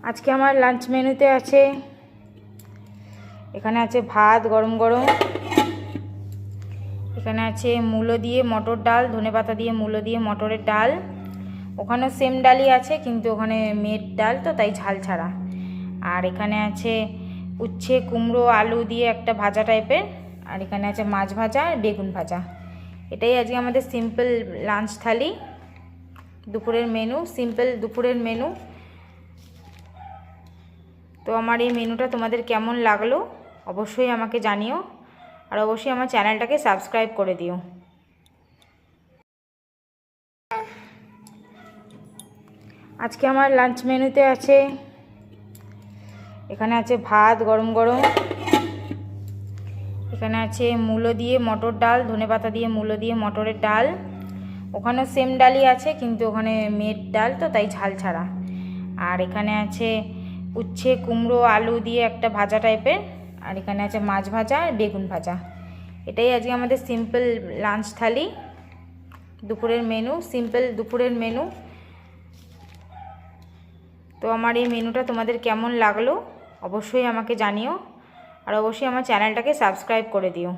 আজকে আমার লাঞ্চ মেনুতে আছে, এখানে আছে ভাত গরম গরম, এখানে আছে মূলো দিয়ে মটর ডাল, ধনেপাতা দিয়ে মূলো দিয়ে মটরের ডাল। ওখানেও সেম ডালই আছে, কিন্তু ওখানে মেয়ের ডাল তো তাই ঝাল ছাড়া। আর এখানে আছে উচ্ছে কুমড়ো আলু দিয়ে একটা ভাজা টাইপের, আর এখানে আছে মাছ ভাজা আর বেগুন ভাজা। এটাই আজকে আমাদের সিম্পল লাঞ্চ থালি, দুপুরের মেনু, সিম্পল দুপুরের মেনু। তো আমার এই মেনুটা তোমাদের কেমন লাগলো অবশ্যই আমাকে জানিও, আর অবশ্যই আমার চ্যানেলটাকে সাবস্ক্রাইব করে দিও। আজকে আমার লাঞ্চ মেনুতে আছে, এখানে আছে ভাত গরম গরম, এখানে আছে মূলো দিয়ে মটর ডাল, ধনেপাতা দিয়ে মূলো দিয়ে মটরের ডাল। ওখানেও সেম ডালই আছে, কিন্তু ওখানে মেয়ের ডাল তো তাই ঝাল ছাড়া। আর এখানে আছে উচ্ছে কুমড়ো আলু দিয়ে একটা ভাজা টাইপের, আর এখানে আছে মাছ ভাজা আর বেগুন ভাজা। এটাই আজকে আমাদের সিম্পল লাঞ্চ থালি, দুপুরের মেনু, সিম্পল দুপুরের মেনু। তো আমার এই মেনুটা তোমাদের কেমন লাগলো অবশ্যই আমাকে জানিও, আর অবশ্যই আমার চ্যানেলটাকে সাবস্ক্রাইব করে দিও।